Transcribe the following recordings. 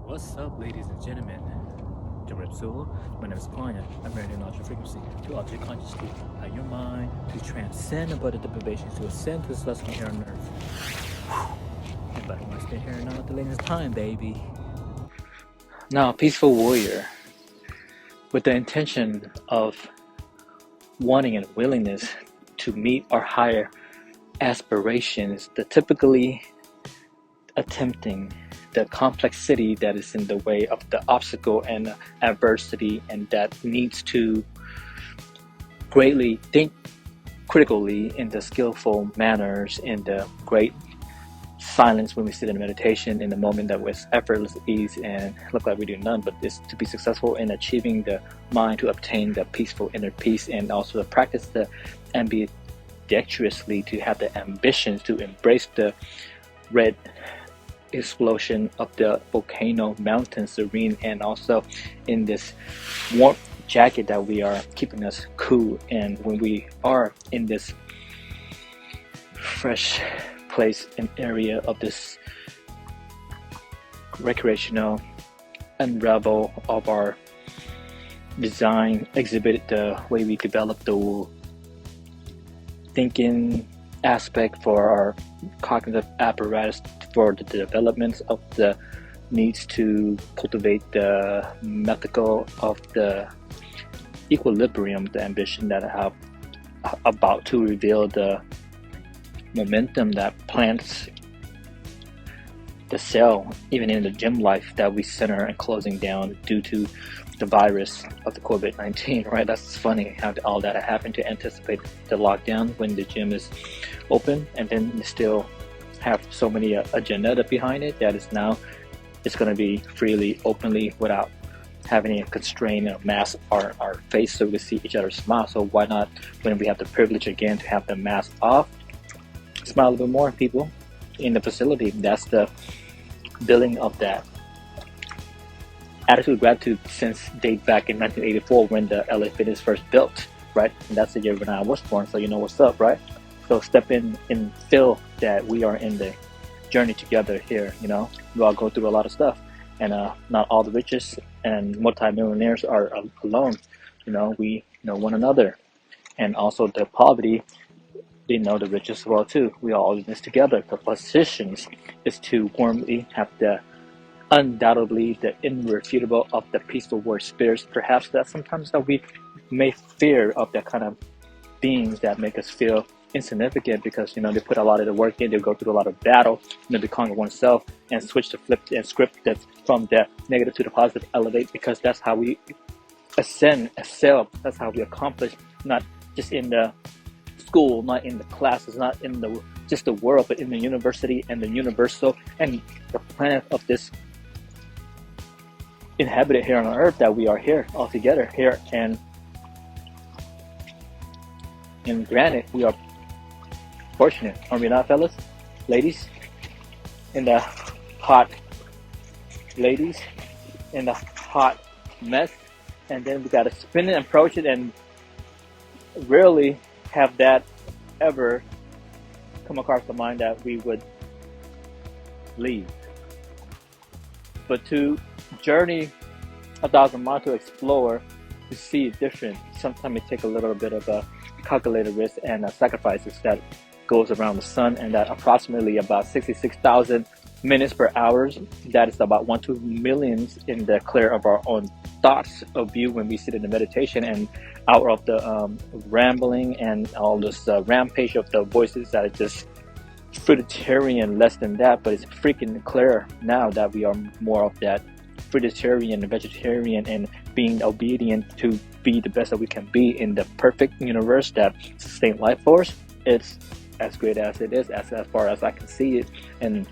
What's up, ladies and gentlemen? My name is Paññā. I'm here in ultra frequency to alter your conscious state of your mind to transcend above the deprivations to ascend to this lesson here on earth. Everybody wants to stay here now at the latest time, baby. Now, peaceful warrior, with the intention of wanting and willingness to meet our higher aspirations, the typically attempting the complexity that is in the way of the obstacle and adversity, and that needs to greatly think critically in the skillful manners, in the great silence when we sit in meditation, in the moment that with effortless ease and look like we do none, but is to be successful in achieving the mind to obtain the peaceful inner peace, and also to practice the ambidextrously to have the ambitions to embrace the red explosion of the volcano mountain serene, and also in this warm jacket that we are keeping us cool. And when we are in this fresh place and area of this recreational unravel of our design exhibited, the way we develop the thinking aspect for our cognitive apparatus for the development of the needs to cultivate the methodical of the equilibrium, the ambition that I have about to reveal the momentum that plants the cell, even in the gym life that we center and closing down due to the virus of the COVID-19, right? That's funny how all that happened to anticipate the lockdown when the gym is open, and then you still have so many agenda behind it that is now it's going to be freely, openly, without having a constraint or mask our face so we can see each other smile. So why not, when we have the privilege again to have the mask off, smile a little bit more, people in the facility. That's the building of that attitude of gratitude since date back in 1984 when the LA Fitness first built, right? And that's the year when I was born, so you know what's up, right? So step in and feel that we are in the journey together here. You know, we all go through a lot of stuff, and not all the richest and multimillionaires are alone. You know, we know one another, and also the poverty, they know the richest as well too. We are all in this together. The positions is to warmly have the undoubtedly the irrefutable of the peaceful word spirits. Perhaps that sometimes that we may fear of that kind of beings that make us feel insignificant, because they put a lot of the work in, they go through a lot of battle, to conquer oneself and switch the flip and script that's from the negative to the positive, elevate, because that's how we ascend, excel. That's how we accomplish, not just in the school, not in the classes, not in the just the world, but in the university and the universal and the planet of this inhabited here on earth, that we are here all together here. And granted, we are fortunate, are we not, fellas? Ladies in the hot ladies in the hot mess, and then we gotta spin it and approach it, and rarely have that ever come across the mind that we would leave. But to journey 1,000 miles to explore, to see it different, sometimes it takes a little bit of a calculated risk and sacrifices that goes around the sun, and that approximately about 66,000 minutes per hour. That is about 1-2 millions in the clear of our own thoughts of view when we sit in the meditation, and out of the rambling and all this rampage of the voices that are just fruitarian, less than that. But it's freaking clear now that we are more of that fruitarian, vegetarian, and being obedient to be the best that we can be in the perfect universe that sustains life force. It's as great as it is, as far as I can see it, and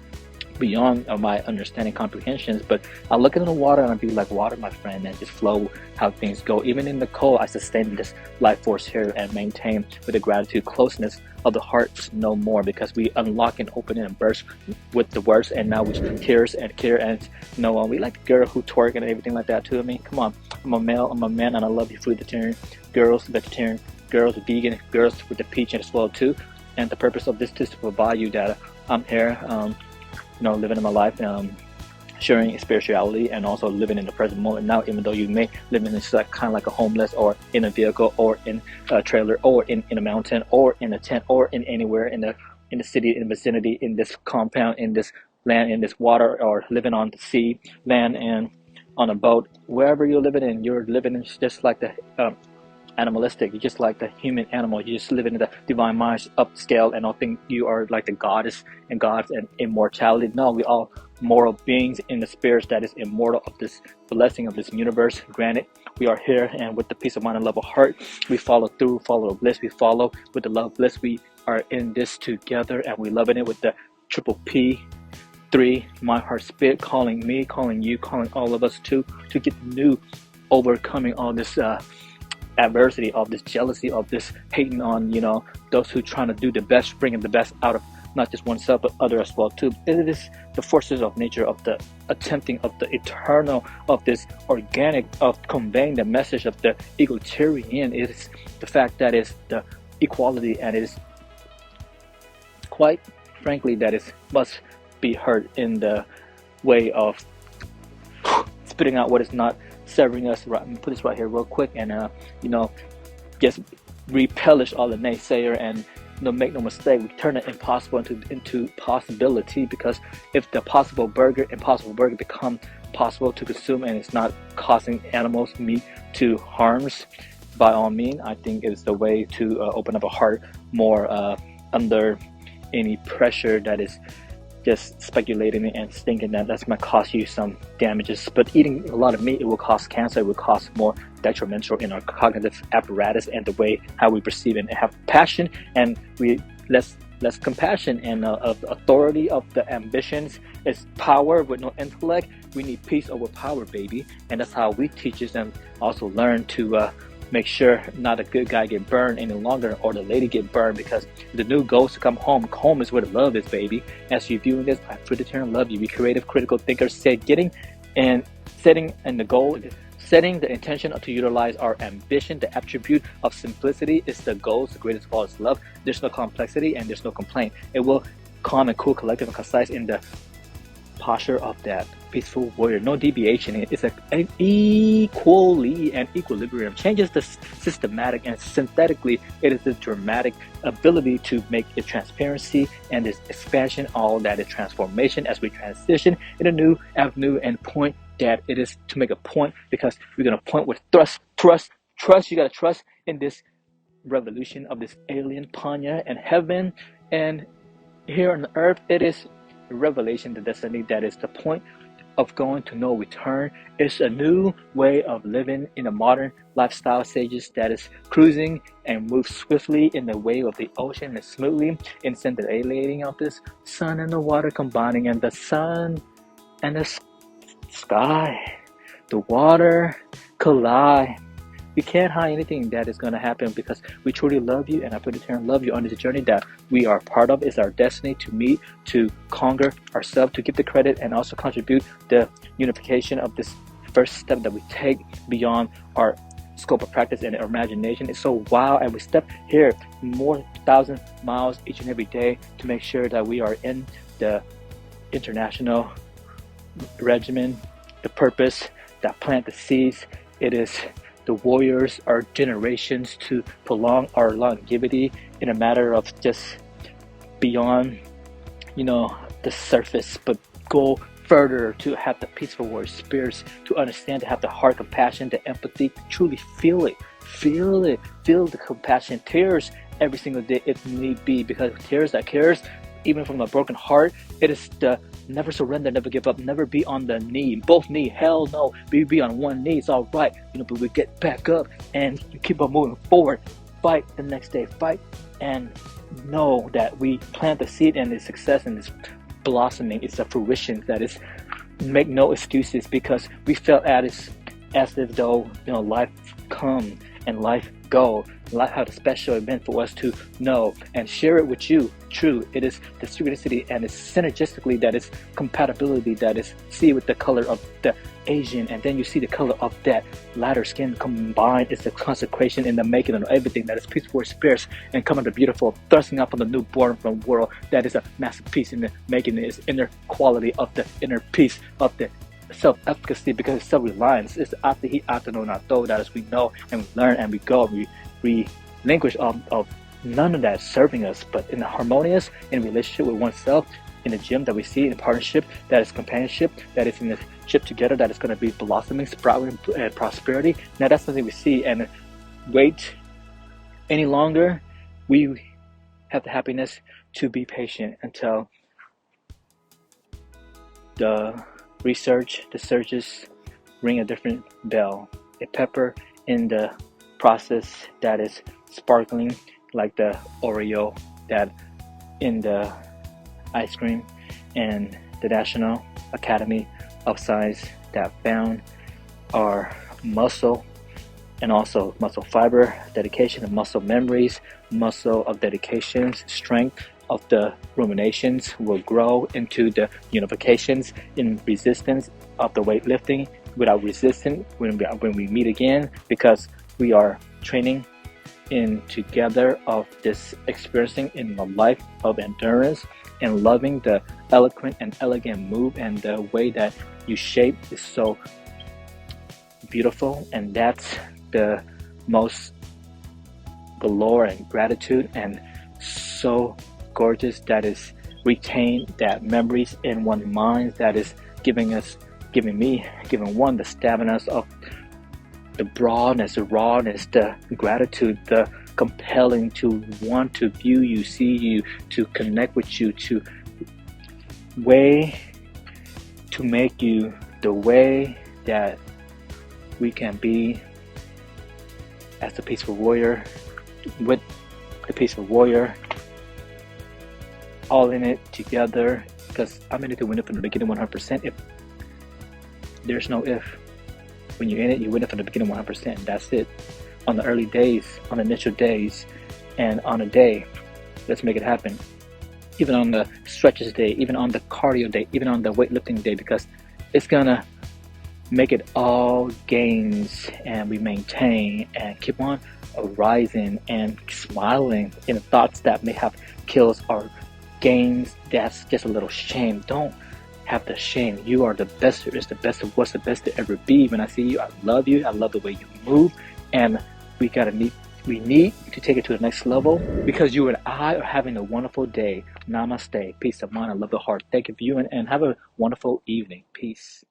beyond my understanding comprehensions. But I look into the water and I be like, water, my friend, and just flow how things go. Even in the cold, I sustain this life force here and maintain with the gratitude closeness of the hearts no more, because we unlock and open it and burst with the words, and now we tears and care, and we like a girl who twerk and everything like that too. I mean, come on, I'm a male, I'm a man, and I love you fruitarian girls, vegetarian girls, vegan girls with the peach as well too. And the purpose of this is to provide you that I'm here, living in my life, sharing spirituality and also living in the present moment now, even though you may live in this kind of like a homeless or in a vehicle or in a trailer or in a mountain or in a tent or in anywhere in the city, in the vicinity, in this compound, in this land, in this water, or living on the sea, land, and on a boat. Wherever you're living in, you're living in just like the animalistic. You're just like the human animal. You just live in the divine minds upscale, and I think you are like the goddess and gods and immortality. No, we all mortal beings in the spirits that is immortal of this blessing of this universe. Granted, we are here, and with the peace of mind and love of heart, we follow through, follow the bliss. We follow with the love of bliss. We are in this together, and we loving it with the triple P3, my heart spirit, calling me, calling you, calling all of us to get new, overcoming all this adversity, of this jealousy, of this hating on, those who trying to do the best, bringing the best out of not just oneself but other as well too. It is the forces of nature, of the attempting of the eternal, of this organic, of conveying the message of the egalitarian. It is the fact that is the equality, and it is quite frankly that is must be heard in the way of spitting out what is not severing us. Right, put this right here real quick, and just repellish all the naysayer, and make no mistake, we turn the impossible into possibility. Because if the impossible burger become possible to consume, and it's not causing animals meat to harms, by all means, I think it's the way to open up a heart more under any pressure that is just speculating and thinking that that's going to cost you some damages. But eating a lot of meat, it will cause cancer. It will cause more detrimental in our cognitive apparatus and the way how we perceive and have passion, and we less compassion and of authority of the ambitions is power with no intellect. We need peace over power, baby, and that's how we teach us and also learn to make sure not a good guy get burned any longer, or the lady get burned, because the new goal is to come home. Home is where the love is, baby. As you're viewing this, I put it here and love you. Be creative, critical thinker. Setting the intention to utilize our ambition. The attribute of simplicity is the goal. The greatest of all is love. There's no complexity and there's no complaint. It will calm and cool, collective and concise in the posture of that peaceful warrior. No deviation. It's an equally and equilibrium. Changes the systematic, and synthetically it is the dramatic ability to make it transparency and this expansion, all that is transformation as we transition in a new avenue and point that it is to make a point, because we're going to point with trust. You got to trust in this revolution of this alien Paññā and heaven, and here on earth it is revelation, the destiny that is the point of going to no return. It's a new way of living in a modern lifestyle stages that is cruising and moves swiftly in the wave of the ocean and smoothly instead of alienating of this sun and the water combining, and the sun and the sky, the water collide. We can't hide anything that is going to happen, because we truly love you, and I put it here and love you on this journey that we are part of. It's our destiny to meet, to conquer ourselves, to give the credit and also contribute the unification of this first step that we take beyond our scope of practice and our imagination. It's so wild, and we step here more 1,000 miles each and every day to make sure that we are in the international regimen, the purpose that plant the seeds. It is the warriors, our generations, to prolong our longevity in a matter of just beyond, the surface, but go further to have the peaceful warrior spirits, to understand, to have the heart compassion, the empathy, to truly feel the compassion, tears every single day if need be, because tears that cares, even from a broken heart, it is the never surrender, never give up, never be on the knee, both knee, hell no, we be on one knee, it's all right, but we get back up and you keep on moving forward, fight the next day, fight, and know that we plant the seed, and its success and its blossoming, it's a fruition that is, make no excuses, because we felt as if though life come and life go. Life have a special event for us to know and share it with you. True, it is the synchronicity and it's synergistically that is compatibility that is see with the color of the Asian, and then you see the color of that lighter skin combined. It's the consecration in the making of everything that is peaceful spirits and coming to beautiful, thrusting up on the newborn from the world that is a masterpiece in the making. Is inner quality of the inner peace of the self-efficacy, because it's self-reliance. It's after he after know not though, that is we know and we learn and we go and we relinquish of none of that serving us, but in the harmonious in relationship with oneself, in the gym that we see, in partnership that is companionship, that is in the ship together, that is going to be blossoming, sprouting, and prosperity. Now that's something we see, and wait any longer. We have the happiness to be patient until the research, the surges ring a different bell. A pepper in the process that is sparkling like the Oreo that in the ice cream, and the National Academy of Science that found our muscle and also muscle fiber, dedication of muscle memories, muscle of dedications, strength of the ruminations will grow into the unifications in resistance of the weightlifting without resistance when we meet again, because we are training in together of this experiencing in the life of endurance and loving the eloquent and elegant move, and the way that you shape is so beautiful, and that's the most galore and gratitude and so gorgeous that is retained that memories in one mind that is giving one the stamina of the broadness, the rawness, the gratitude, the compelling to want to view you, see you, to connect with you, to make you the way that we can be as the peaceful warrior, with the peaceful warrior, all in it together, because I'm in it to win it from the beginning 100%. If there's no if, when you're in it, you win it from the beginning 100%. That's it. On the early days, on the initial days, and on a day, let's make it happen. Even on the stretches day, even on the cardio day, even on the weightlifting day, because it's gonna make it all gains, and we maintain and keep on arising and smiling in thoughts that may have kills our gains. That's just a little shame. Don't have the shame. You are the best there is, the best of what's the best to ever be. When I see you, I love you. I love the way you move, and we need to take it to the next level, because you and I are having a wonderful day. Namaste. Peace of mind. I love the heart. Thank you for you, and have a wonderful evening. Peace.